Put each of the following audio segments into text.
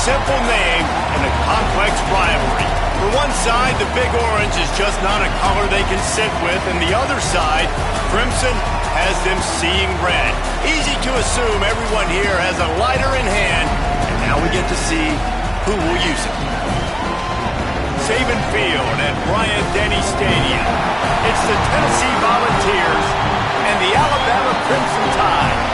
simple name in a complex rivalry. For one side, the Big Orange is just not a color they can sit with, and the other side, Crimson, has them seeing red. Easy to assume everyone here has a lighter in hand, and now we get to see who will use it. Saban Field at Bryant-Denny Stadium. It's the Tennessee Volunteers and the Alabama Crimson Tide.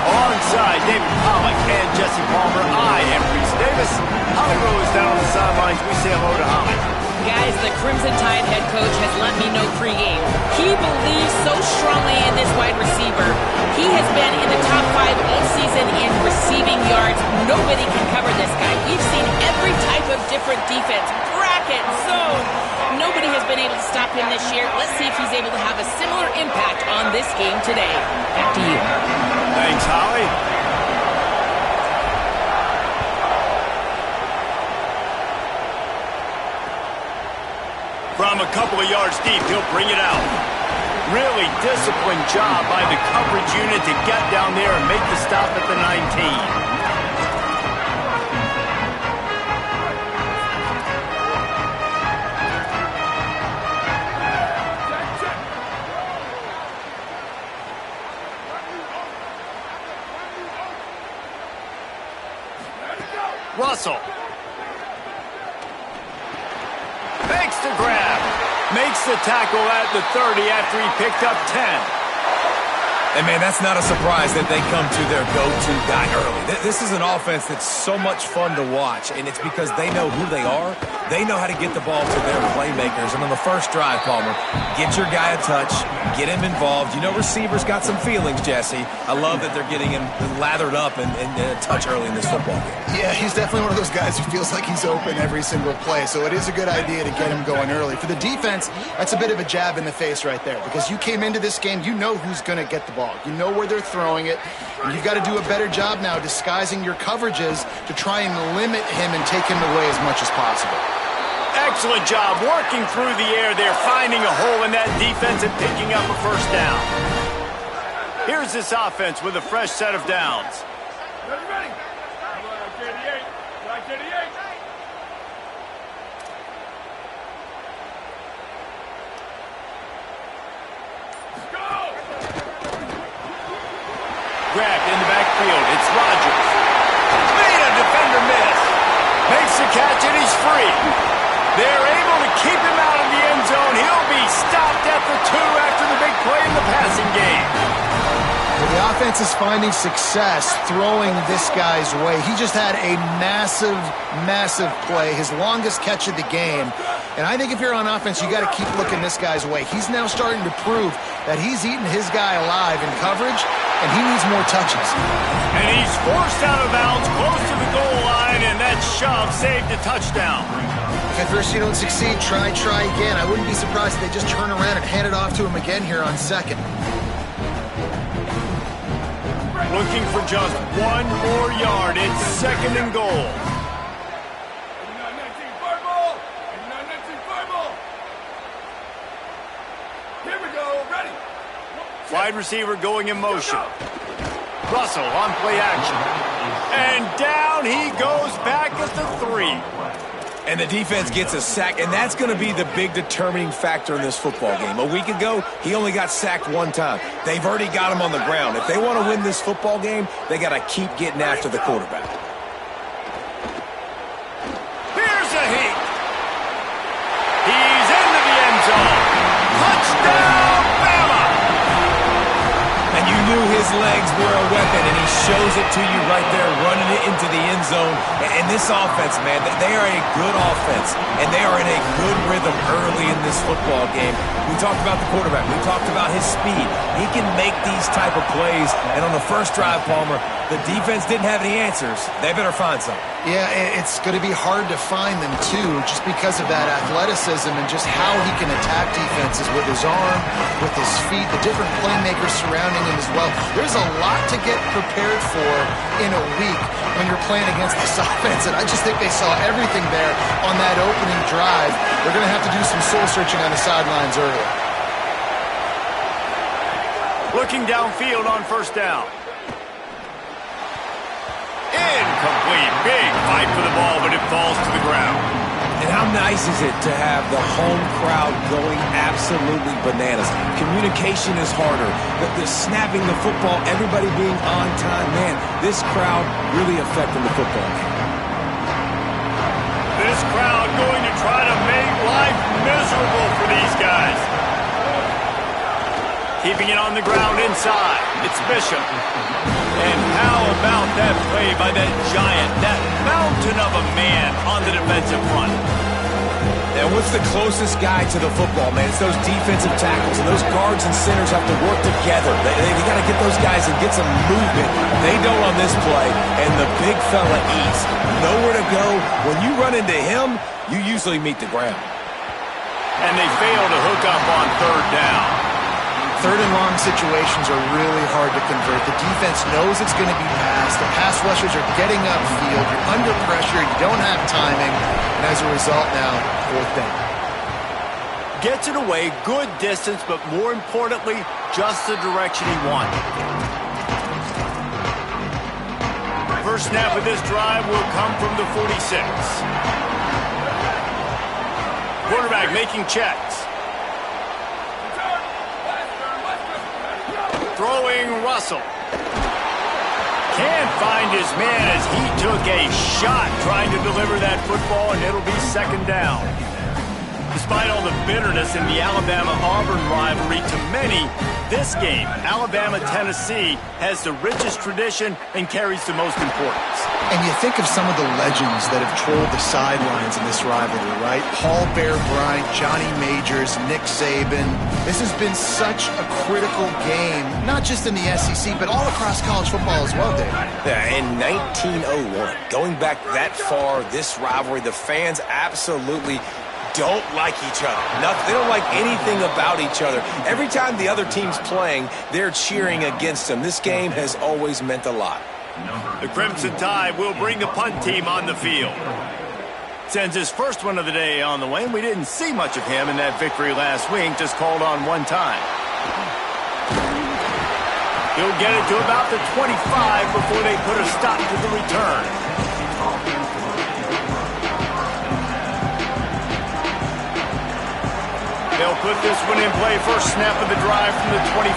Alongside David Pollack and Jesse Palmer, I am Reese Davis. Holly Rose down on the sidelines. We say hello to Holly. Guys, the Crimson Tide head coach has let me know pregame. He believes so strongly in this wide receiver. He has been in the top 5 all season in receiving yards. Nobody can cover this guy. We've seen every type of different defense, bracket, zone. Nobody has been able to stop him this year. Let's see if he's able to have a similar impact on this game today. Back to you. Thanks, Holly. From a couple of yards deep, he'll bring it out. Really disciplined job by the coverage unit to get down there and make the stop at the 19. Russell. Makes the grab. Makes the tackle at the 30 after he picked up 10. And, man, that's not a surprise that they come to their go-to guy early. This is an offense that's so much fun to watch, and it's because they know who they are. They know how to get the ball to their playmakers. And on the first drive, Palmer, get your guy a touch, get him involved. You know receivers got some feelings, Jesse. I love that they're getting him lathered up and a touch early in this football game. Yeah, he's definitely one of those guys who feels like he's open every single play, so it is a good idea to get him going early. For the defense, that's a bit of a jab in the face right there, because you came into this game, you know who's going to get the ball. You know where they're throwing it, and you've got to do a better job now disguising your coverages to try and limit him and take him away as much as possible. Excellent job working through the air there, finding a hole in that defense and picking up a first down. Here's this offense with a fresh set of downs. Ready? Come on, 38. 38. Grabbed in the backfield. It's Rodgers. Made a defender miss. Makes the catch and he's free. They're able to keep him out of the end zone. He'll be stopped at the 2 after the big play in the passing game. Well, the offense is finding success throwing this guy's way. He just had a massive, massive play, his longest catch of the game. And I think if you're on offense, you got to keep looking this guy's way. He's now starting to prove that he's eating his guy alive in coverage, and he needs more touches. And he's forced out of bounds close to the goal line, and that shove saved a touchdown. If at first you don't succeed, try again. I wouldn't be surprised if they just turn around and hand it off to him again here on second. Looking for just 1 more yard. It's second and goal. 89-19 fire ball. 89-19 fire ball. Here we go. Ready. Wide receiver going in motion. Russell on play action. And down he goes back at the 3. And the defense gets a sack, and that's going to be the big determining factor in this football game. A week ago, he only got sacked 1 time. They've already got him on the ground. If they want to win this football game, they got to keep getting after the quarterback. Here's a hit. He's into the end zone. Touchdown, Bama! And you knew his legs were a weapon, and he shows it to you right there, running it into the end zone. And this offense, man, they are a good offense, and they are in a good rhythm early in this football game. We talked about the quarterback. We talked about his speed. He can make these type of plays, and on the first drive, Palmer, the defense didn't have any answers. They better find something. Yeah, it's going to be hard to find them, too, just because of that athleticism and just how he can attack defenses with his arm, with his feet, the different playmakers surrounding him as well. There's a lot to get prepared for in a week when you're playing against this offense, and I just think they saw everything there on that opening drive. They're going to have to do some soul-searching on the sidelines early. Looking downfield on first down. Incomplete. Big fight for the ball, but it falls to the ground. And how nice is it to have the home crowd going absolutely bananas? Communication is harder. The snapping the football, everybody being on time. Man, this crowd really affecting the football game. This crowd going to try to make life miserable for these guys. Keeping it on the ground inside. It's Bishop. And how about that play by that giant, that mountain of a man on the defensive front? And what's the closest guy to the football, man? It's those defensive tackles, and those guards and centers have to work together. They got to get those guys and get some movement. They don't on this play, and the big fella eats. Nowhere to go. When you run into him, you usually meet the ground. And they fail to hook up on third down. Third and long situations are really hard to convert. The defense knows it's going to be passed. The pass rushers are getting upfield. You're under pressure. You don't have timing. And as a result now, fourth down. Gets it away, good distance, but more importantly, just the direction he wanted. First snap of this drive will come from the 46. Quarterback making checks. Throwing Russell. Can't find his man as he took a shot trying to deliver that football, and it'll be second down. Despite all the bitterness in the Alabama-Auburn rivalry, to many, this game, Alabama-Tennessee, has the richest tradition and carries the most importance. And you think of some of the legends that have trolled the sidelines in this rivalry, right? Paul Bear Bryant, Johnny Majors, Nick Saban. This has been such a critical game, not just in the SEC, but all across college football as well, Dave. Yeah, in 1901, going back that far, this rivalry, the fans absolutely don't like each other. They don't like anything about each other. Every time the other team's playing, they're cheering against them. This game has always meant a lot. The Crimson Tide will bring the punt team on the field. Sends his first one of the day on the way, and we didn't see much of him in that victory last week, just called on one time. He'll get it to about the 25 before they put a stop to the return. They'll put this one in play first snap of the drive from the 25.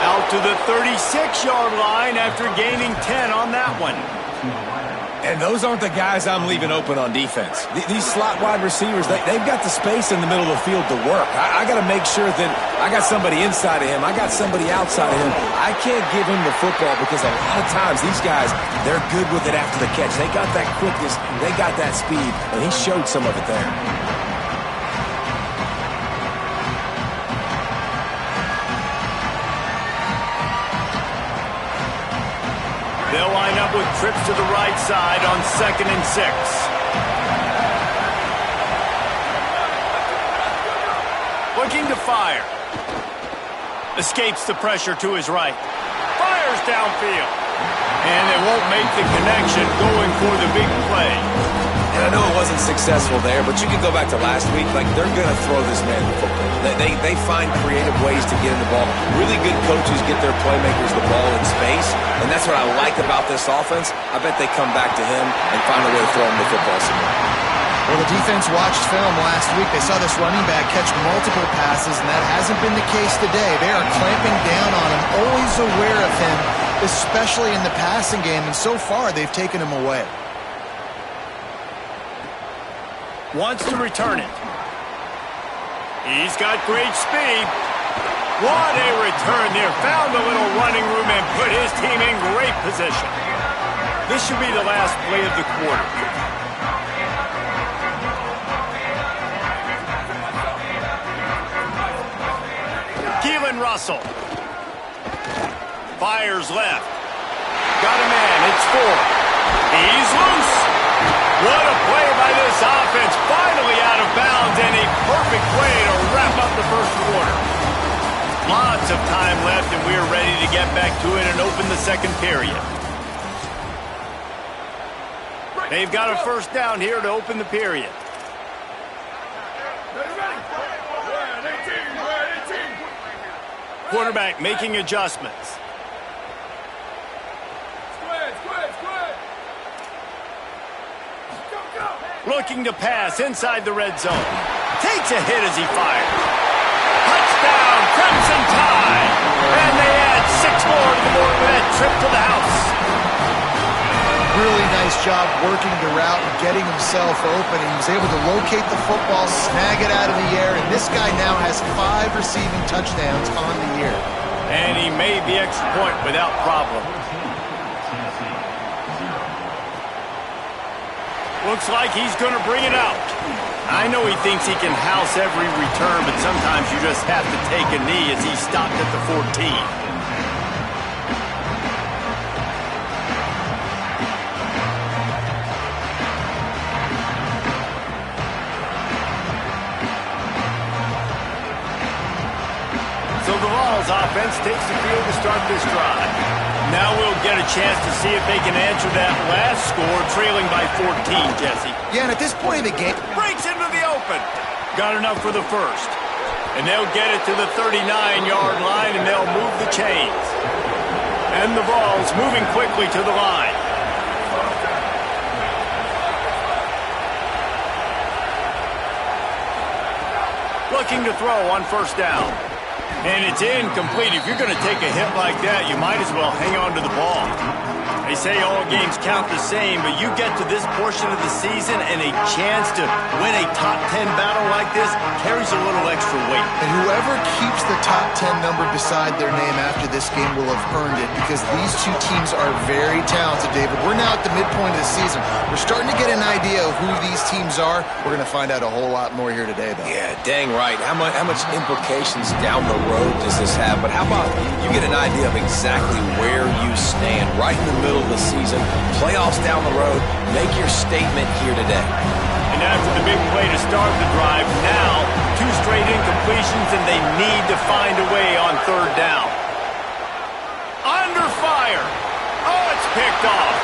Out to the 36-yard line after gaining 10 on that one. And those aren't the guys I'm leaving open on defense. These slot wide receivers, they've got the space in the middle of the field to work. I got to make sure that I got somebody inside of him. I got somebody outside of him. I can't give him the football because a lot of times these guys, they're good with it after the catch. They got that quickness. They got that speed, and he showed some of it there. They'll line up with trips to the right side on 2nd and 6. Looking to fire. Escapes the pressure to his right. Fires downfield. And they won't make the connection going for the big play. And I know it wasn't successful there, but you can go back to last week. Like, they're going to throw this man the football. They find creative ways to get in the ball. Really good coaches get their playmakers the ball in space, and that's what I like about this offense. I bet they come back to him and find a way to throw him the football somewhere. Well, the defense watched film last week. They saw this running back catch multiple passes, and that hasn't been the case today. They are clamping down on him, always aware of him, especially in the passing game, and so far they've taken him away. Wants to return it. He's got great speed. What a return there. Found a little running room and put his team in great position. This should be the last play of the quarter. Keelan Russell. Fires left. Got a man. It's 4. He's loose. What a play by this offense. Finally out of bounds, and a perfect way to wrap up the first quarter. Lots of time left, and we're ready to get back to it and open the second period. They've got a first down here to open the period. Ready, ready. We're at 18. We're at quarterback making adjustments. Square, square, square. Go, go. Looking to pass inside the red zone. Takes a hit as he fires. Touchdown, Crimson Tide! And they add 6 more to the morning of that trip to the house. Really nice job working the route and getting himself open. He was able to locate the football, snag it out of the air, and this guy now has 5 receiving touchdowns on the year. And he made the extra point without problem. Looks like he's going to bring it out. I know he thinks he can house every return, but sometimes you just have to take a knee as he stopped at the 14. So the Vols offense takes the field to start this drive. Now we'll get a chance to see if they can answer that last score, trailing by 14, Jesse. Yeah, and at this point in the game, Breaks into the open. Got enough for the first. And they'll get it to the 39-yard line, and they'll move the chains. And the Vols moving quickly to the line. Looking to throw on first down. And it's incomplete. If you're going to take a hit like that, you might as well hang on to the ball. They say all games count the same, but you get to this portion of the season and a chance to win a top 10 battle like this carries a little extra weight. and whoever keeps the top 10 number beside their name after this game will have earned it, because these two teams are very talented, David. We're now at the midpoint of the season. We're starting to get an idea of who these teams are. We're going to find out a whole lot more here today, though. Yeah, dang right. How much implications down the road does this have? But how about you get an idea of exactly where you stand right in the middle of the season, playoffs down the road, make your statement here today. And after the big play to start the drive, now 2 straight incompletions, and they need to find a way on third down. Under fire. Oh, it's picked off.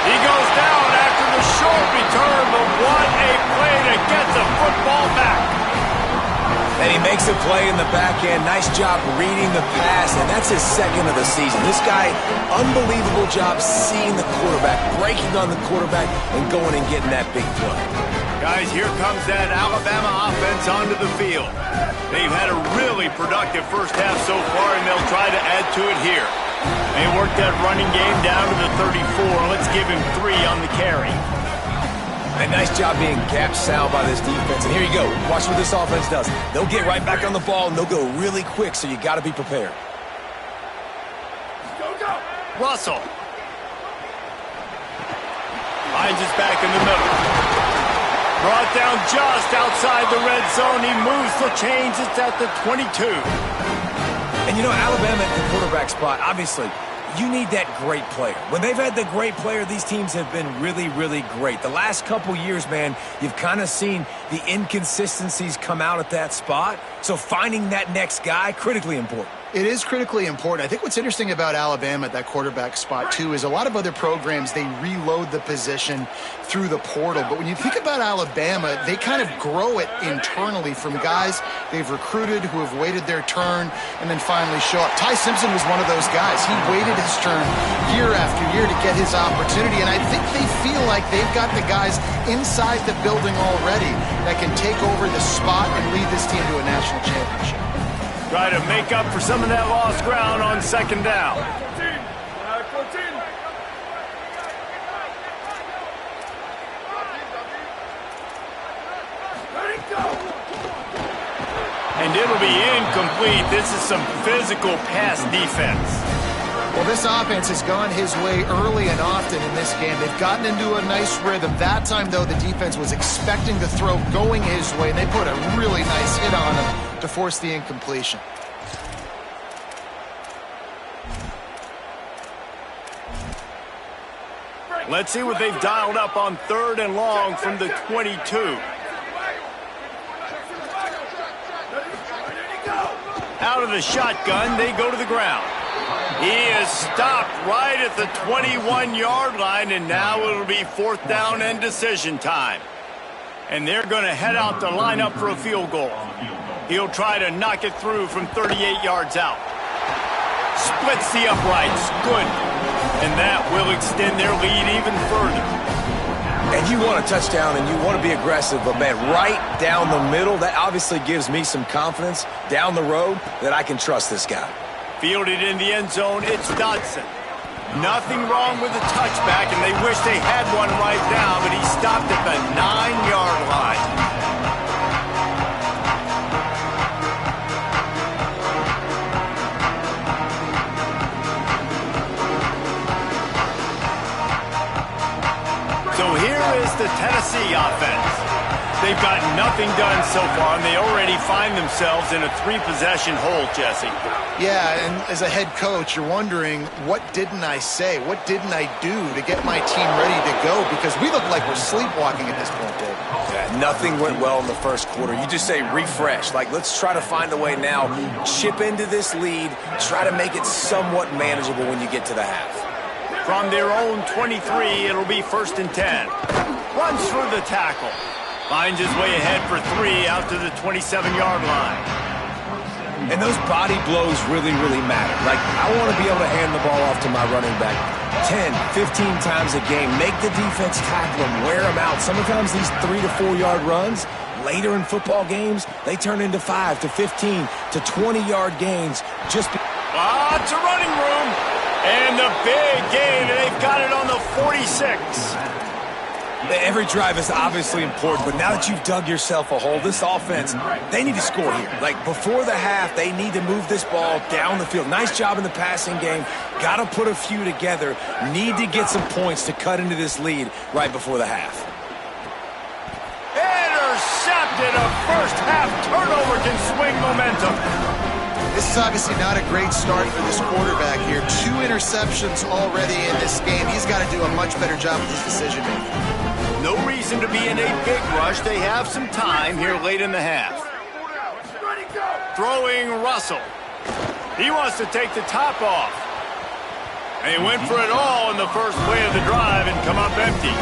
He goes down after the short return, but what a play to get the football back. And he makes a play in the back end. Nice job reading the pass, and that's his second of the season. This guy, unbelievable job seeing the quarterback, breaking on the quarterback, and going and getting that big play. Guys, here comes that Alabama offense onto the field. They've had a really productive first half so far, and they'll try to add to it here. They worked that running game down to the 34. Let's give him 3 on the carry. A nice job being gap sound by this defense. And here you go. Watch what this offense does. They'll get right back on the ball, and they'll go really quick, so you got to be prepared. Go, go. Russell finds his back in the middle. Brought down just outside the red zone. He moves the chains. It's at the 22. And you know, Alabama at the quarterback spot, obviously, you need that great player. When they've had the great player, these teams have been really, really great. The last couple years, man, you've kind of seen the inconsistencies come out at that spot. So finding that next guy, critically important. It is critically important. I think what's interesting about Alabama at that quarterback spot, too, is a lot of other programs, they reload the position through the portal. But when you think about Alabama, they kind of grow it internally from guys they've recruited who have waited their turn and then finally show up. Ty Simpson was one of those guys. He waited his turn year after year to get his opportunity, and I think they feel like they've got the guys inside the building already that can take over the spot and lead this team to a national championship. Try to make up for some of that lost ground on second down. 14. 14. Ready, go. And it'll be incomplete. This is some physical pass defense. Well, this offense has gone his way early and often in this game. They've gotten into a nice rhythm. That time, though, the defense was expecting the throw going his way, and they put a really nice hit on him to force the incompletion. Let's see what they've dialed up on third and long from the 22. Out of the shotgun, they go to the ground. He is stopped right at the 21-yard line, and now it'll be fourth down and decision time. And they're going to head out to line up for a field goal. He'll try to knock it through from 38 yards out. Splits the uprights. Good. And that will extend their lead even further. And you want a touchdown and you want to be aggressive, but man, right down the middle, that obviously gives me some confidence down the road that I can trust this guy. Fielded in the end zone, it's Dodson. Nothing wrong with the touchback, and they wish they had one right now, but he stopped at the 9-yard line. So here is the Tennessee offense. They've got nothing done so far, and they already find themselves in a 3-possession hole, Jesse. Yeah, and as a head coach, you're wondering, what didn't I say? What didn't I do to get my team ready to go? Because we look like we're sleepwalking at this point, Dave. Yeah, nothing went well in the first quarter. You just say refresh. Like, let's try to find a way now. Chip into this lead. Try to make it somewhat manageable when you get to the half. From their own 23, it'll be 1st and 10. Runs through the tackle. Finds his way ahead for 3 out to the 27-yard line. And those body blows really, really matter. Like, I want to be able to hand the ball off to my running back 10, 15 times a game. Make the defense tackle him, wear him out. Sometimes these 3 to 4 yard runs, later in football games, they turn into 5 to 15 to 20-yard gains. Lots of running room. And the big gain, and they've got it on the 46. Every drive is obviously important, but now that you've dug yourself a hole, this offense, they need to score here. Like, before the half, they need to move this ball down the field. Nice job in the passing game. Got to put a few together. Need to get some points to cut into this lead right before the half. Intercepted. A first-half turnover can swing momentum. This is obviously not a great start for this quarterback here. 2 interceptions already in this game. He's got to do a much better job with his decision-making. No reason to be in a big rush. They have some time here late in the half. Throwing Russell. He wants to take the top off. And he went for it all in the first play of the drive and come up empty.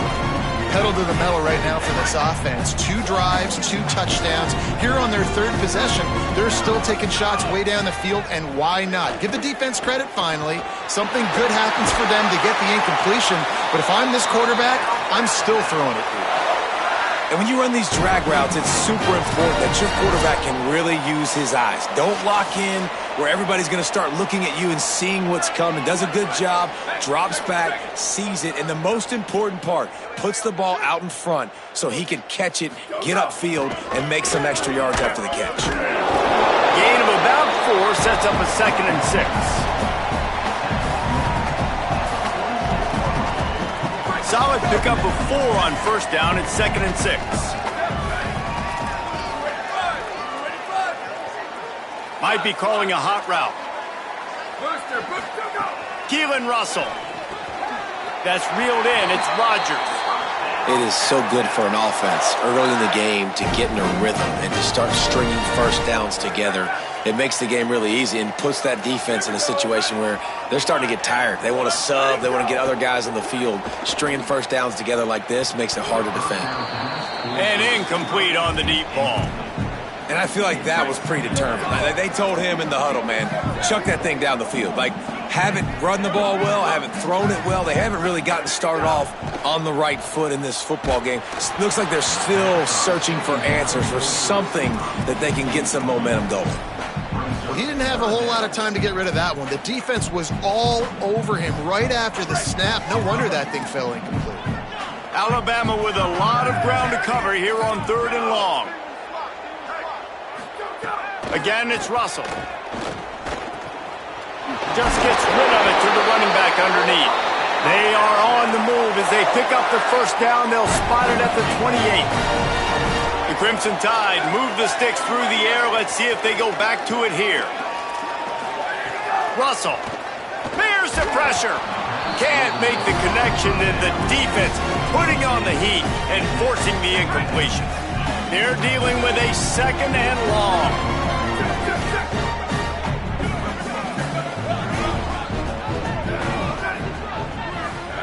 Pedal to the metal right now for this offense. 2 drives, 2 touchdowns. Here on their 3rd possession, they're still taking shots way down the field, and why not? Give the defense credit finally. Something good happens for them to get the incompletion, but if I'm this quarterback, I'm still throwing it through. And when you run these drag routes, it's super important that your quarterback can really use his eyes. Don't lock in where everybody's going to start looking at you and seeing what's coming. Does a good job, drops back, sees it, and the most important part, puts the ball out in front so he can catch it, get upfield, and make some extra yards after the catch. Gain of about 4 sets up a 2nd and 6. Solid pickup of 4 on 1st down at 2nd and 6. Might be calling a hot route. Booster, go! Keelan Russell. That's reeled in. It's Rodgers. It is so good for an offense early in the game to get in a rhythm and to start stringing first downs together. It makes the game really easy and puts that defense in a situation where they're starting to get tired. They want to sub. They want to get other guys on the field. Stringing first downs together like this makes it hard to defend. And incomplete on the deep ball. And I feel like that was predetermined. Like, they told him in the huddle, man, chuck that thing down the field. Like, haven't run the ball well, haven't thrown it well. They haven't really gotten started off on the right foot in this football game. It looks like they're still searching for answers, for something that they can get some momentum going. Well, he didn't have a whole lot of time to get rid of that one. The defense was all over him right after the snap. No wonder that thing fell incomplete. Alabama with a lot of ground to cover here on 3rd and long. Again, it's Russell. Just gets rid of it to the running back underneath. They are on the move as they pick up the 1st down. They'll spot it at the 28. The Crimson Tide move the sticks through the air. Let's see if they go back to it here. Russell. Bears the pressure. Can't make the connection, and the defense putting on the heat and forcing the incompletion. They're dealing with a 2nd and long.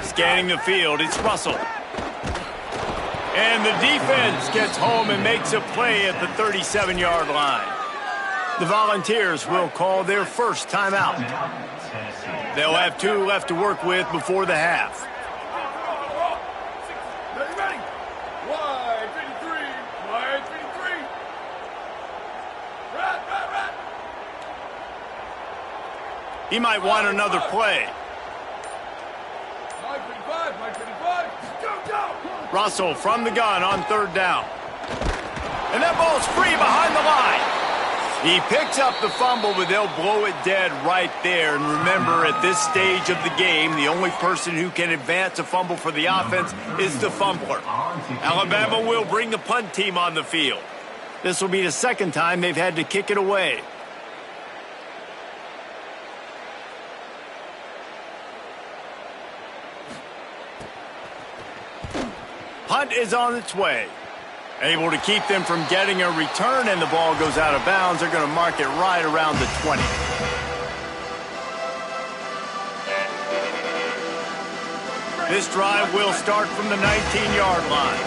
Scanning the field, it's Russell. And the defense gets home and makes a play at the 37-yard line. The Volunteers will call their first timeout. They'll have 2 left to work with before the half. Ready? Wide 53. Wide 53. Right. He might want another play. Wide 55. Wide 55. Go. Russell from the gun on 3rd down. And that ball's free behind the line. He picks up the fumble, but they'll blow it dead right there. And remember, at this stage of the game, the only person who can advance a fumble for the offense is the fumbler. Alabama will bring the punt team on the field. This will be the 2nd time they've had to kick it away. Punt is on its way. Able to keep them from getting a return, and the ball goes out of bounds. They're going to mark it right around the 20. This drive will start from the 19-yard line.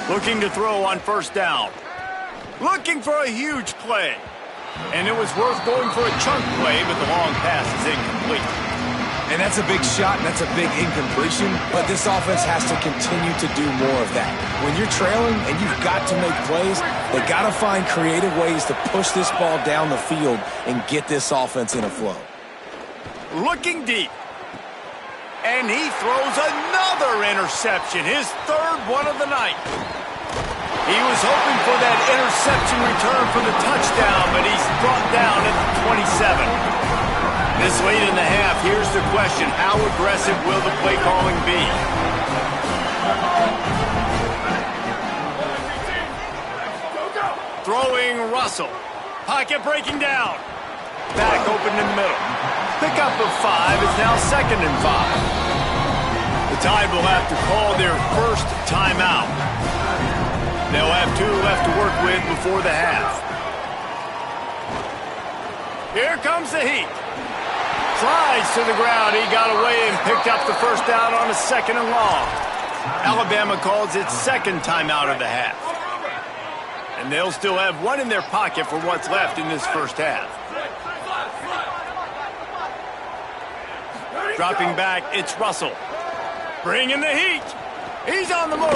Looking to throw on 1st down. Looking for a huge play. And it was worth going for a chunk play, but the long pass is incomplete. And that's a big shot, and that's a big incompletion, but this offense has to continue to do more of that. When you're trailing and you've got to make plays, they got to find creative ways to push this ball down the field and get this offense in a flow. Looking deep. And he throws another interception, his 3rd one of the night. He was hoping for that interception return for the touchdown, but he's brought down at the 27. This late in the half, here's the question. How aggressive will the play calling be? Throwing Russell. Pocket breaking down. Back open in the middle. Pickup of 5 is now 2nd and 5. The Tide will have to call their first timeout. They'll have 2 left to work with before the half. Here comes the heat. Slides to the ground. He got away and picked up the 1st down on a 2nd and long. Alabama calls its 2nd timeout of the half. And they'll still have 1 in their pocket for what's left in this 1st half. Dropping back, it's Russell. Bringing the heat. He's on the move.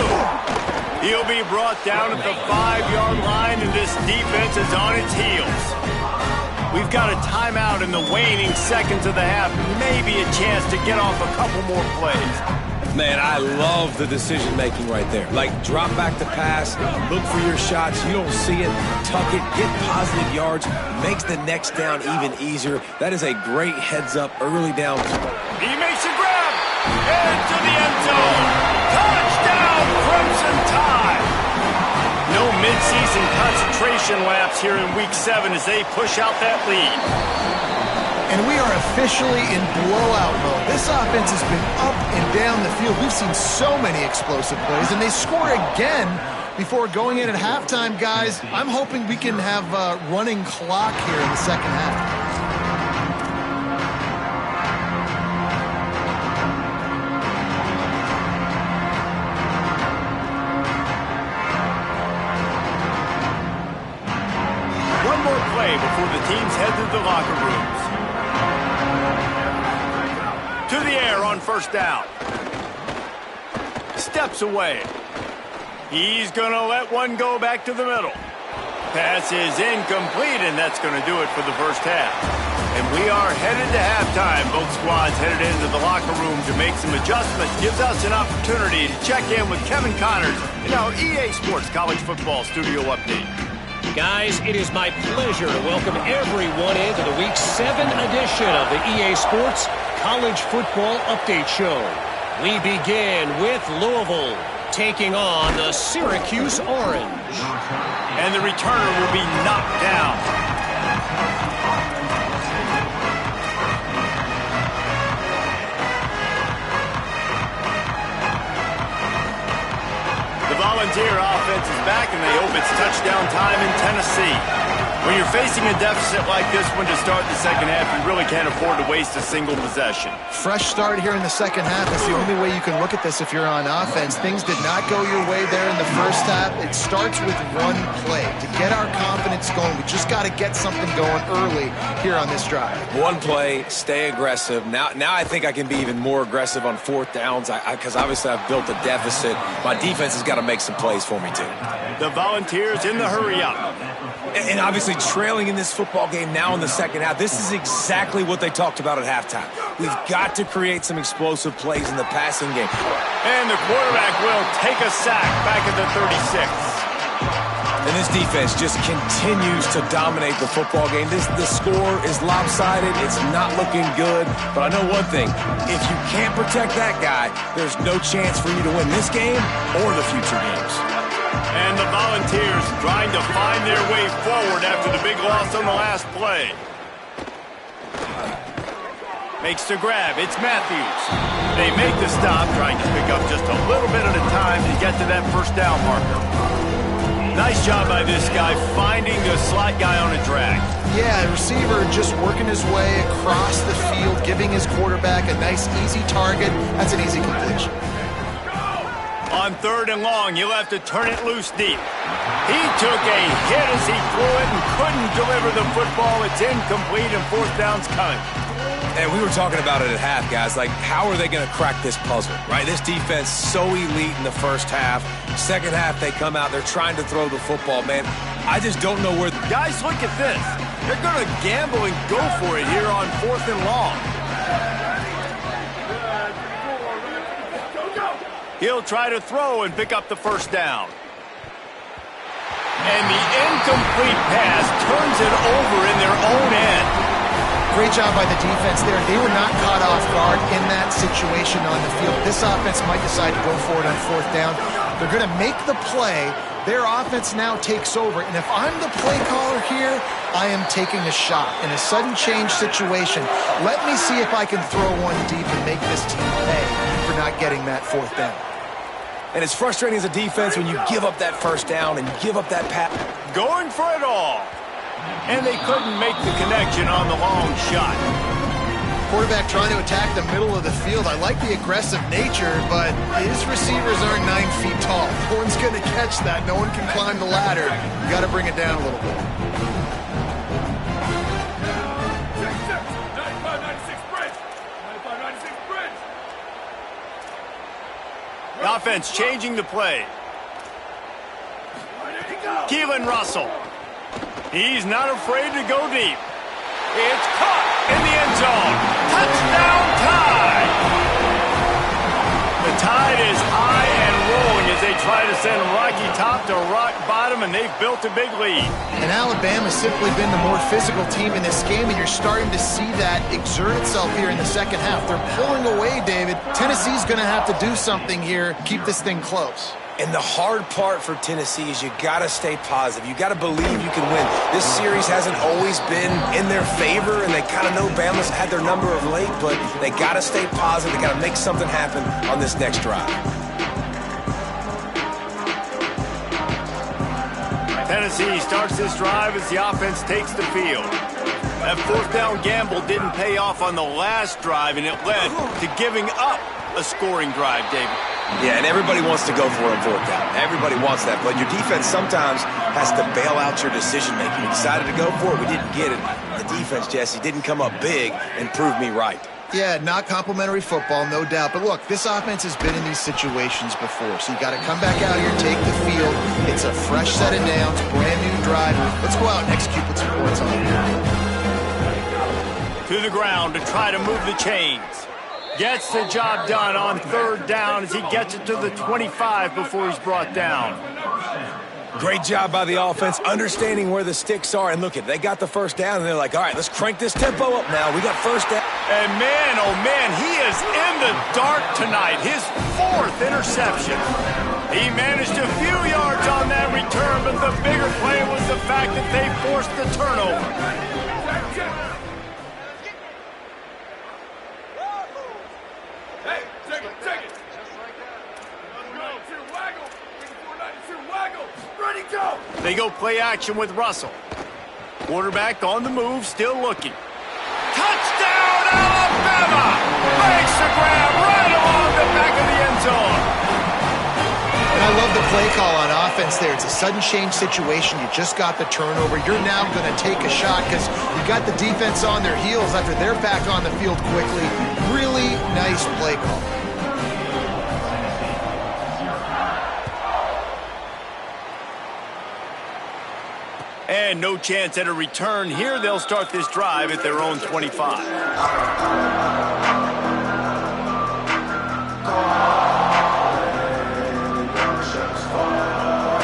He'll be brought down at the 5-yard line, and this defense is on its heels. We've got a timeout in the waning seconds of the half. Maybe a chance to get off a couple more plays. Man, I love the decision-making right there. Like, drop back to pass, look for your shots. You don't see it, tuck it, get positive yards, makes the next down even easier. That is a great heads-up early down. He makes a grab into the end zone. Touchdown, Crimson Tide. No midseason concentration laps here in Week 7 as they push out that lead. And we are officially in blowout mode. This offense has been up and down the field. We've seen so many explosive plays, and they score again before going in at halftime, guys. I'm hoping we can have a running clock here in the 2nd half. Before the teams head to the locker rooms. To the air on 1st down. Steps away. He's going to let one go back to the middle. Pass is incomplete, and that's going to do it for the 1st half. And we are headed to halftime. Both squads headed into the locker room to make some adjustments. Gives us an opportunity to check in with Kevin Connors in our EA Sports College Football Studio Update. Guys, it is my pleasure to welcome everyone into the Week 7 edition of the EA Sports College Football Update Show. We begin with Louisville taking on the Syracuse Orange. And the returner will be knocked down. The Volunteer offense is back, and they hope it's touchdown time in Tennessee. When you're facing a deficit like this one to start the second half, you really can't afford to waste a single possession. Fresh start here in the second half. That's the only way you can look at this if you're on offense. Things did not go your way there in the first half. It starts with one play. To get our confidence going, we just got to get something going early here on this drive. One play, stay aggressive. Now I think I can be even more aggressive on fourth downs because obviously I've built a deficit. My defense has got to make some plays for me too. The Volunteers in the hurry-up. And obviously trailing in this football game now in the second half, this is exactly what they talked about at halftime. We've got to create some explosive plays in the passing game. And the quarterback will take a sack back at the 36. And this defense just continues to dominate the football game. The score is lopsided. It's not looking good. But I know one thing. If you can't protect that guy, there's no chance for you to win this game or the future games. And the Volunteers trying to find their way forward after the big loss on the last play. Makes the grab. It's Matthews. They make the stop, trying to pick up just a little bit at a time to get to that first down marker. Nice job by this guy finding the slot guy on a drag. Yeah, the receiver just working his way across the field, giving his quarterback a nice, easy target. That's an easy completion. On third and long, you'll have to turn it loose deep. He took a hit as he threw it and couldn't deliver the football. It's incomplete and fourth down's coming. And we were talking about it at half, guys. Like, how are they going to crack this puzzle, right? This defense so elite in the first half. Second half, they come out. They're trying to throw the football, man. I just don't know where... Guys, look at this. They're going to gamble and go for it here on fourth and long. He'll try to throw and pick up the first down. And the incomplete pass turns it over in their own end. Great job by the defense there. They were not caught off guard in that situation on the field. This offense might decide to go for it on fourth down. They're going to make the play. Their offense now takes over. And if I'm the play caller here, I am taking a shot in a sudden change situation. Let me see if I can throw one deep and make this team pay for not getting that fourth down. And it's frustrating as a defense when you give up that first down and you give up that pass. Going for it all. And they couldn't make the connection on the long shot. Quarterback trying to attack the middle of the field. I like the aggressive nature, but his receivers aren't 9 feet tall. No one's going to catch that. No one can climb the ladder. You got to bring it down a little bit. 95-96 bridge. 95-96 bridge. The offense changing the play. Keelan Russell. He's not afraid to go deep. It's caught in the end zone. Touchdown Tide! The Tide is high and rolling as they try to send Rocky Top to rock bottom, and they've built a big lead. And Alabama's simply been the more physical team in this game, and you're starting to see that exert itself here in the second half. They're pulling away, David. Tennessee's going to have to do something here, keep this thing close. And the hard part for Tennessee is you got to stay positive. You got to believe you can win. This series hasn't always been in their favor, and they kind of know Bama's had their number of late, but they got to stay positive. They got to make something happen on this next drive. Tennessee starts this drive as the offense takes the field. That fourth down gamble didn't pay off on the last drive, and it led to giving up a scoring drive, David. Yeah, and everybody wants to go for it on fourth down. Everybody wants that, but your defense sometimes has to bail out your decision-making. We decided to go for it. We didn't get it. The defense, Jesse, didn't come up big and prove me right. Yeah, not complimentary football, no doubt. But look, this offense has been in these situations before, so you got to come back out here and take the field. It's a fresh set of downs, brand new drive. Let's go out and execute what's on here. To the ground to try to move the chains. Gets the job done on third down as he gets it to the 25 before he's brought down. Great job by the offense, understanding where the sticks are. And look, they got the first down, and they're like, all right, let's crank this tempo up now. We got first down. And man, oh man, he is in the dark tonight. His fourth interception. He managed a few yards on that return, but the bigger play was the fact that they forced the turnover. They go play action with Russell. Quarterback on the move, still looking. Touchdown, Alabama! Makes the grab right along the back of the end zone. And I love the play call on offense there. It's a sudden change situation. You just got the turnover. You're now going to take a shot because you got the defense on their heels after they're back on the field quickly. Really nice play call. And no chance at a return here. They'll start this drive at their own 25.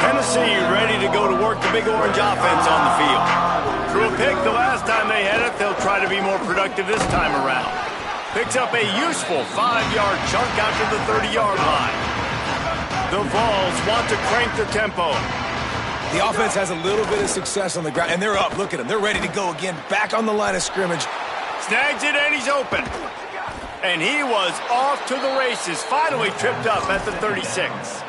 Tennessee ready to go to work the Big Orange offense on the field. Threw a pick the last time they had it. They'll try to be more productive this time around. Picks up a useful 5-yard chunk out to the 30-yard line. The Vols want to crank the tempo. The offense has a little bit of success on the ground, and they're up. Look at them. They're ready to go again, back on the line of scrimmage. Snags it, and he's open. And he was off to the races, finally tripped up at the 36.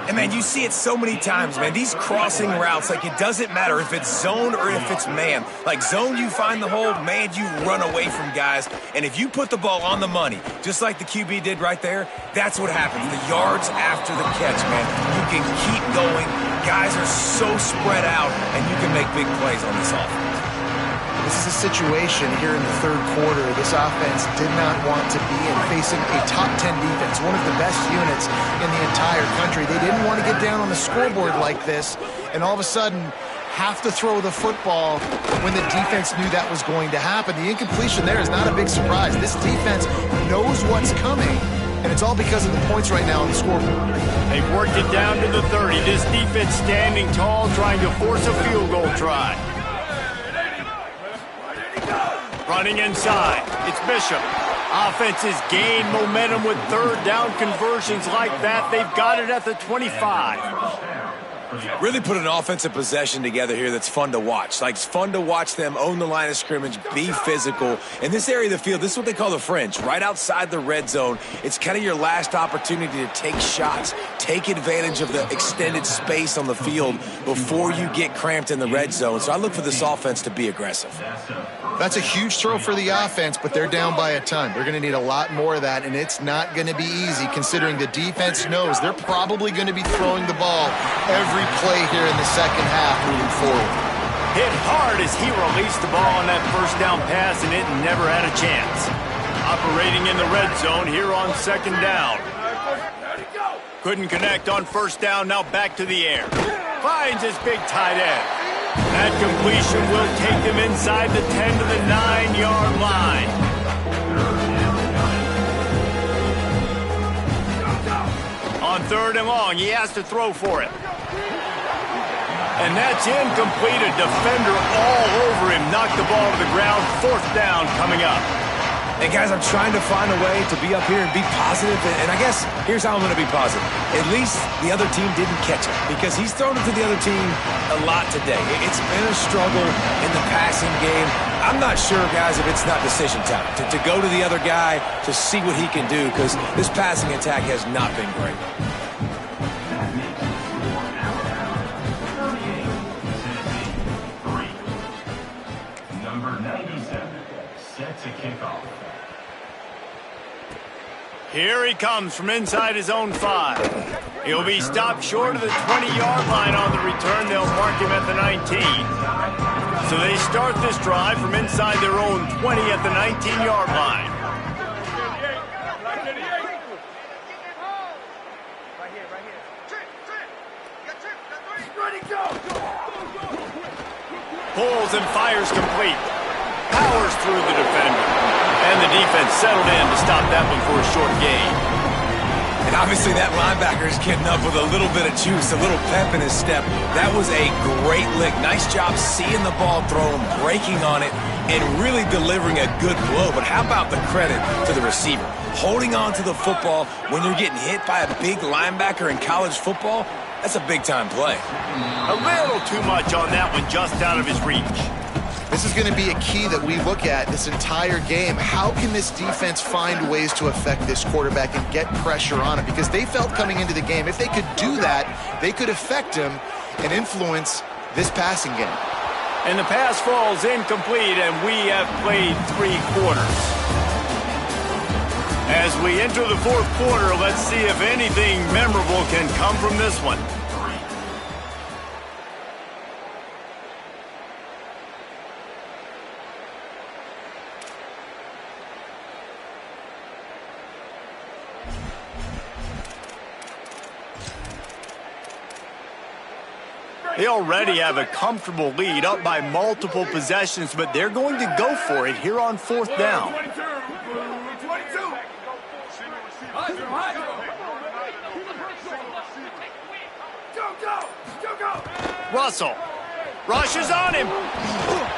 And, man, you see it so many times, man. These crossing routes, like, it doesn't matter if it's zone or if it's man. Like, zone, you find the hole. Man, you run away from guys. And if you put the ball on the money, just like the QB did right there, that's what happens. The yards after the catch, man. You can keep going. Guys are so spread out, and you can make big plays on this offense. This is a situation here in the third quarter this offense did not want to be in, facing a top 10 defense, one of the best units in the entire country. They didn't want to get down on the scoreboard like this, and all of a sudden have to throw the football when the defense knew that was going to happen. The incompletion there is not a big surprise. This defense knows what's coming, and it's all because of the points right now on the scoreboard. They've worked it down to the 30. This defense standing tall, trying to force a field goal try. Running inside, it's Bishop. Offenses gain momentum with third down conversions like that. They've got it at the 25. Really put an offensive possession together here that's fun to watch. Like, it's fun to watch them own the line of scrimmage, be physical. In this area of the field, this is what they call the fringe, right outside the red zone. It's kind of your last opportunity to take shots, take advantage of the extended space on the field before you get cramped in the red zone. So I look for this offense to be aggressive. That's a huge throw for the offense, but they're down by a ton. They're going to need a lot more of that, and it's not going to be easy considering the defense knows they're probably going to be throwing the ball every play here in the second half moving forward. Hit hard as he released the ball on that first down pass, and it never had a chance. Operating in the red zone here on second down. Couldn't connect on first down, now back to the air. Finds his big tight end. That completion will take them inside the 10 to the 9-yard line. On third and long, he has to throw for it. And that's incomplete. A defender all over him. Knocked the ball to the ground. Fourth down coming up. And, guys, I'm trying to find a way to be up here and be positive. And I guess here's how I'm going to be positive. At least the other team didn't catch him because he's thrown it to the other team a lot today. It's been a struggle in the passing game. I'm not sure, guys, if it's not decision time. To go to the other guy to see what he can do because this passing attack has not been great. Number 97, set to kick off. Here he comes from inside his own 5. He'll be stopped short of the 20-yard line on the return. They'll mark him at the 19. So they start this drive from inside their own 20 at the 19-yard line. Pulls and fires complete. Powers through the defender. And the defense settled in to stop that one for a short gain. And obviously that linebacker is getting up with a little bit of juice, a little pep in his step. That was a great lick. Nice job seeing the ball thrown, breaking on it, and really delivering a good blow. But how about the credit to the receiver? Holding on to the football when you're getting hit by a big linebacker in college football, that's a big-time play. A little too much on that one, just out of his reach. This is going to be a key that we look at this entire game. How can this defense find ways to affect this quarterback and get pressure on him? Because they felt coming into the game, if they could do that, they could affect him and influence this passing game. And the pass falls incomplete, and we have played 3 quarters. As we enter the 4th quarter, let's see if anything memorable can come from this one. They already have a comfortable lead, up by multiple possessions, but they're going to go for it here on 4th down. Russell rushes on him.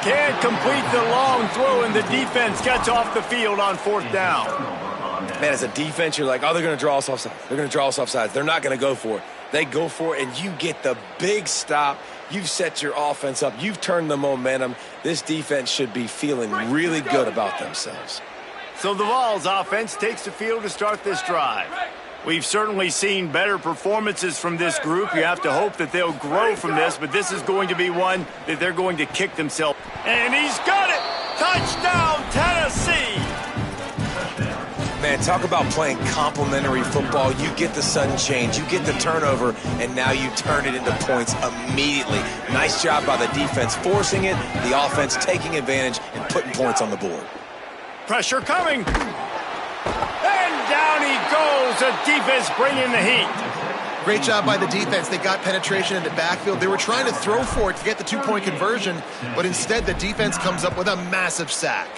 Can't complete the long throw, and the defense gets off the field on 4th down. Man, as a defense, you're like, oh, they're going to draw us offside. They're going to draw us offside. They're not going to go for it. They go for it, and you get the big stop. You've set your offense up. You've turned the momentum. This defense should be feeling really good about themselves. So the Vols offense takes the field to start this drive. We've certainly seen better performances from this group. You have to hope that they'll grow from this, but this is going to be one that they're going to kick themselves. And he's got it! Touchdown, Tennessee! Man, talk about playing complementary football. You get the sudden change, you get the turnover, and now you turn it into points immediately. Nice job by the defense forcing it, the offense taking advantage and putting points on the board. Pressure coming. And down he goes. The defense bringing the heat. Great job by the defense. They got penetration into backfield. They were trying to throw for it to get the 2-point conversion, but instead the defense comes up with a massive sack.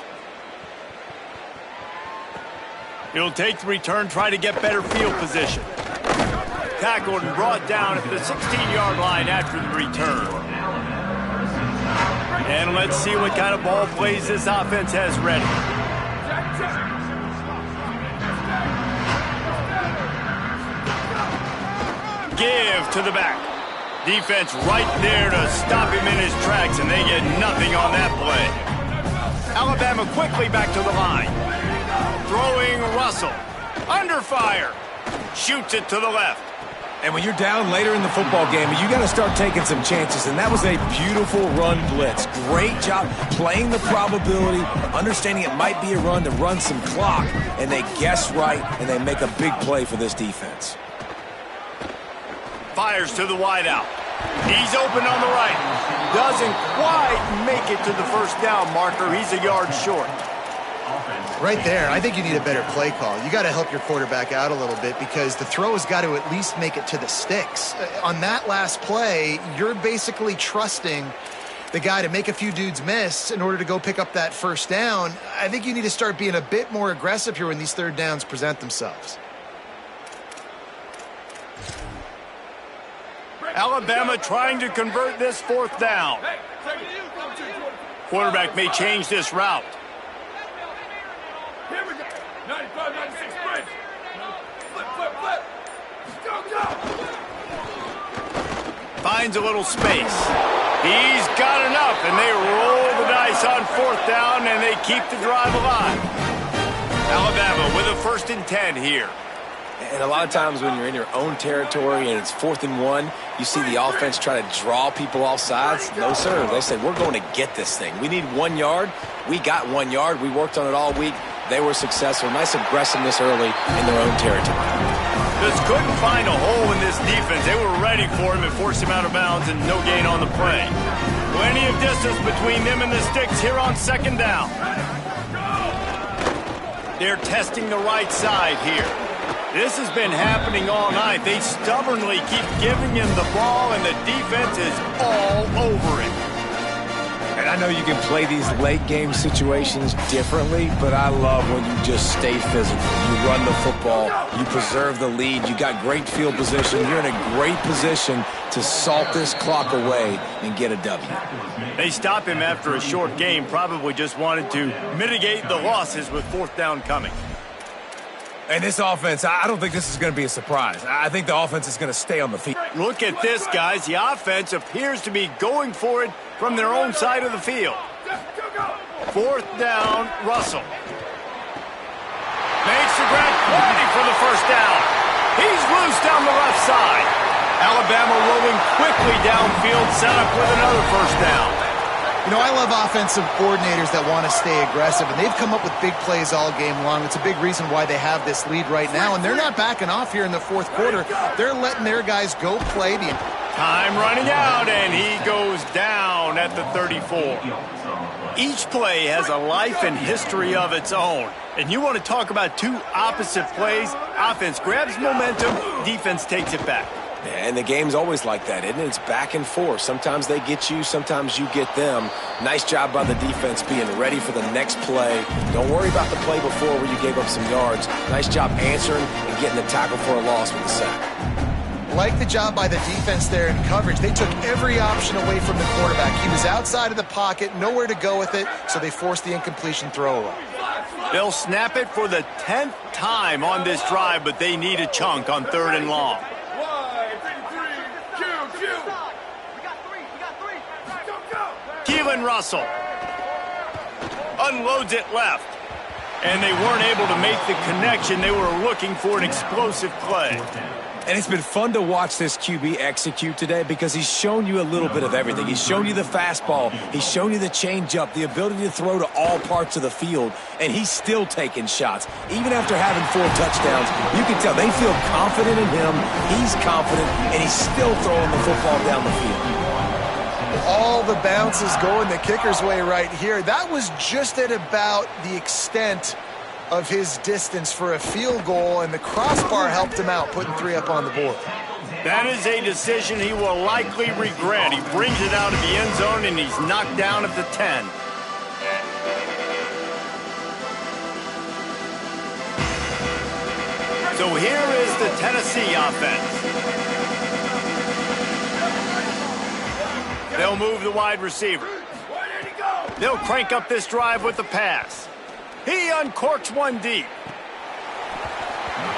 He'll take the return, try to get better field position. Tackled and brought down at the 16-yard line after the return. And let's see what kind of ball plays this offense has ready. Give to the back. Defense right there to stop him in his tracks, and they get nothing on that play. Alabama quickly back to the line. Throwing Russell. Under fire. Shoots it to the left. And when you're down later in the football game, you got to start taking some chances, and that was a beautiful run blitz. Great job playing the probability, understanding it might be a run to run some clock, and they guess right, and they make a big play for this defense. Fires to the wideout. He's open on the right. Doesn't quite make it to the first down marker. He's a yard short. Right there, I think you need a better play call. You got to help your quarterback out a little bit because the throw has got to at least make it to the sticks. On that last play, you're basically trusting the guy to make a few dudes miss in order to go pick up that first down. I think you need to start being a bit more aggressive here when these third downs present themselves. Alabama trying to convert this 4th down. Quarterback may change this route. Here we go. 95, 96, bridge. Flip, flip, flip. Go, go. Finds a little space. He's got enough, and they roll the dice on 4th down, and they keep the drive alive. Alabama with a 1st and 10 here. And a lot of times when you're in your own territory and it's 4th and 1, you see the offense try to draw people off sides. No, sir. They said, we're going to get this thing. We need 1 yard. We got 1 yard. We worked on it all week. They were successful. Nice aggressiveness early in their own territory. Just couldn't find a hole in this defense. They were ready for him and forced him out of bounds, and no gain on the play. Plenty of distance between them and the sticks here on 2nd down. They're testing the right side here. This has been happening all night. They stubbornly keep giving him the ball, and the defense is all over it. And I know you can play these late game situations differently, but I love when you just stay physical. You run the football, you preserve the lead, you got great field position, you're in a great position to salt this clock away and get a W. They stop him after a short game, probably just wanted to mitigate the losses with 4th down coming. And this offense, I don't think this is going to be a surprise. I think the offense is going to stay on the field. Look at this, guys. The offense appears to be going for it from their own side of the field. 4th down, Russell. Makes the grab, ready for the first down. He's loose down the left side. Alabama rolling quickly downfield, set up with another first down. You know, I love offensive coordinators that want to stay aggressive, and they've come up with big plays all game long. It's a big reason why they have this lead right now, and they're not backing off here in the fourth quarter. They're letting their guys go play. Time running out, and he goes down at the 34. Each play has a life and history of its own. And you want to talk about two opposite plays? Offense grabs momentum, defense takes it back. And the game's always like that, isn't it? It's back and forth. Sometimes they get you, sometimes you get them. Nice job by the defense being ready for the next play. Don't worry about the play before where you gave up some yards. Nice job answering and getting the tackle for a loss with the sack. Like the job by the defense there in coverage. They took every option away from the quarterback. He was outside of the pocket, nowhere to go with it, so they forced the incompletion throwaway. They'll snap it for the 10th time on this drive, but they need a chunk on 3rd and long. Keelan Russell unloads it left, and they weren't able to make the connection. They were looking for an explosive play. And it's been fun to watch this QB execute today because he's shown you a little bit of everything. He's shown you the fastball. He's shown you the changeup, the ability to throw to all parts of the field, and he's still taking shots. Even after having 4 touchdowns, you can tell they feel confident in him. He's confident, and he's still throwing the football down the field. All the bounces going the kicker's way right here. That was just at about the extent of his distance for a field goal, and the crossbar helped him out, putting 3 up on the board. That is a decision he will likely regret. He brings it out of the end zone, and he's knocked down at the 10. So here is the Tennessee offense. They'll move the wide receiver. They'll crank up this drive with the pass. He uncorks one deep.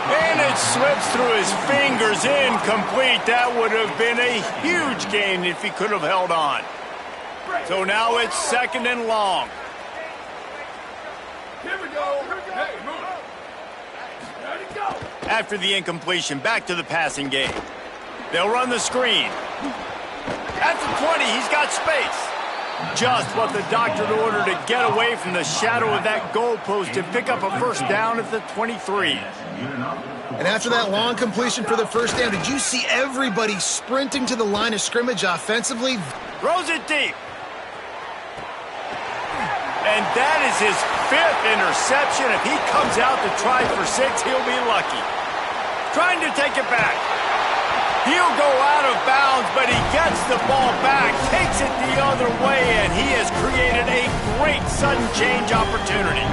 And it slips through his fingers, incomplete. That would have been a huge gain if he could have held on. So now it's 2nd and long. Here we go. Hey, move. Ready, go. After the incompletion, back to the passing game. They'll run the screen. At the 20, he's got space. Just what the doctor ordered to get away from the shadow of that goalpost and pick up a 1st down at the 23. And after that long completion for the 1st down, did you see everybody sprinting to the line of scrimmage offensively? Throws it deep. And that is his 5th interception. If he comes out to try for 6, he'll be lucky. Trying to take it back. He'll go out of bounds, but he gets the ball back, takes it the other way, and he has created a great sudden change opportunity.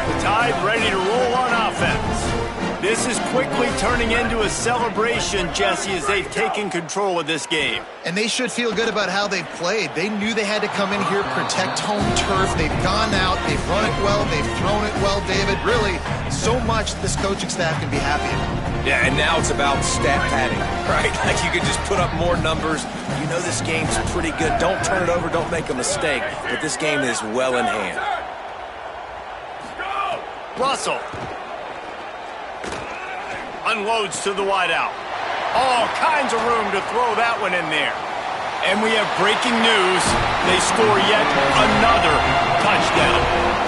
The Tide ready to roll on offense. This is quickly turning into a celebration, Jesse, as they've taken control of this game. And they should feel good about how they've played. They knew they had to come in here, protect home turf. They've gone out, they've run it well, they've thrown it well, David. Really, so much this coaching staff can be happy about. Yeah, and now it's about stat padding, right? Like you can just put up more numbers. You know this game's pretty good. Don't turn it over, don't make a mistake. But this game is well in hand. Russell unloads to the wideout. All kinds of room to throw that one in there. And we have breaking news. They score yet another touchdown.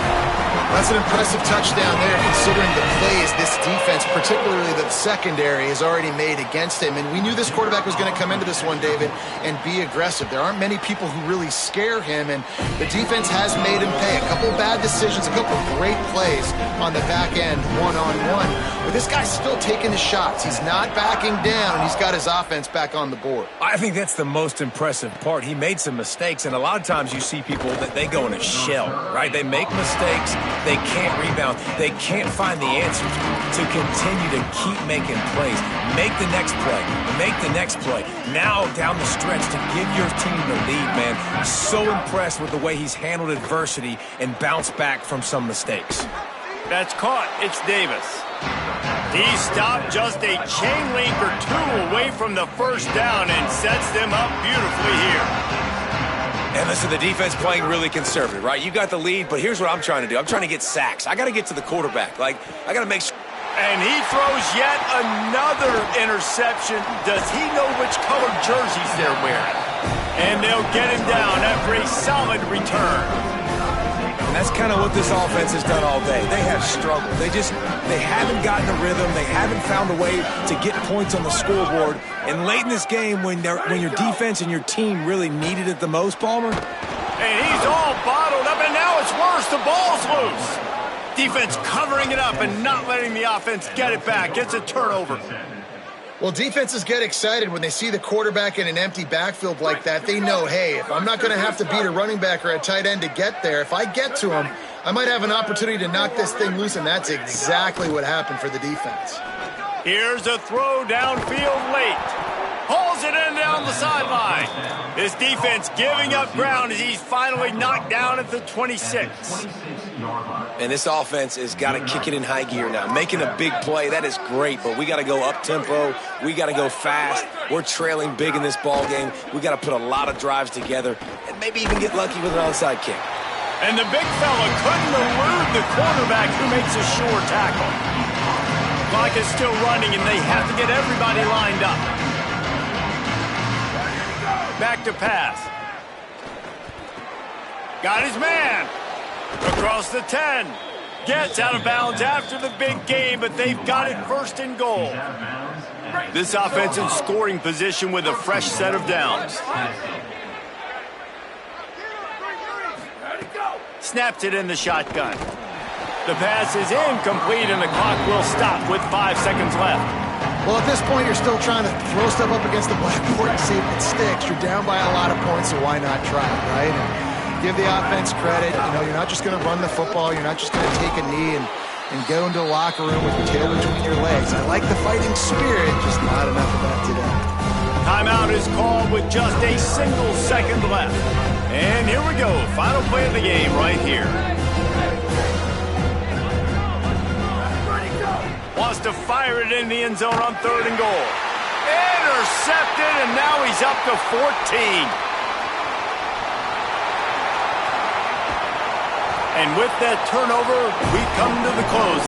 That's an impressive touchdown there, considering the plays this defense, particularly the secondary, has already made against him. And we knew this quarterback was going to come into this one, David, and be aggressive. There aren't many people who really scare him, and the defense has made him pay. A couple bad decisions, a couple great plays on the back end, one-on-one. But this guy's still taking his shots. He's not backing down, and he's got his offense back on the board. I think that's the most impressive part. He made some mistakes, and a lot of times you see people that they go in a shell, right? They make mistakes. They can't rebound. They can't find the answers to continue to keep making plays. Make the next play. Make the next play. Now down the stretch to give your team the lead, man. So impressed with the way he's handled adversity and bounced back from some mistakes. That's caught. It's Davis. He stopped just a chain link or 2 away from the 1st down and sets them up beautifully here. And listen, the defense playing really conservative, right? You got the lead, but here's what I'm trying to do. I'm trying to get sacks. I got to get to the quarterback. I got to make sure. And he throws yet another interception. Does he know which colored jerseys they're wearing? And they'll get him down after a solid return. And that's kind of what this offense has done all day. They have struggled. They haven't gotten a rhythm. They haven't found a way to get points on the scoreboard. And late in this game, when your defense and your team really needed it the most, Palmer. And he's all bottled up, and now it's worse. The ball's loose. Defense covering it up and not letting the offense get it back. Gets a turnover. Well, defenses get excited when they see the quarterback in an empty backfield like that. They know, hey, if I'm not going to have to beat a running back or a tight end to get there, if I get to him, I might have an opportunity to knock this thing loose, and that's exactly what happened for the defense. Here's a throw downfield late. Hauls it in down the sideline. His defense giving up ground as he's finally knocked down at the 26. And this offense has got to kick it in high gear now. Making a big play, that is great, but we got to go up-tempo. We got to go fast. We're trailing big in this ball game. We got to put a lot of drives together and maybe even get lucky with an onside kick. And the big fella couldn't elude the quarterback who makes a sure tackle. Clock is still running, and they have to get everybody lined up. Back to pass. Got his man. Across the 10. Gets out of bounds after the big game, but they've got it first and goal. This offense in scoring position with a fresh set of downs. Snaps it in the shotgun. The pass is incomplete, and the clock will stop with 5 seconds left. Well, at this point, you're still trying to throw stuff up against the blackboard and see if it sticks. You're down by a lot of points, so why not try it, right? And give the offense credit. You know, you're not just going to run the football. You're not just going to take a knee and go into the locker room with your tail between your legs. I like the fighting spirit, just not enough of that today. Timeout is called with just a single second left. And here we go. Final play of the game right here. Wants to fire it in the end zone on 3rd and goal. Intercepted, and now he's up to 14. And with that turnover, we come to the close.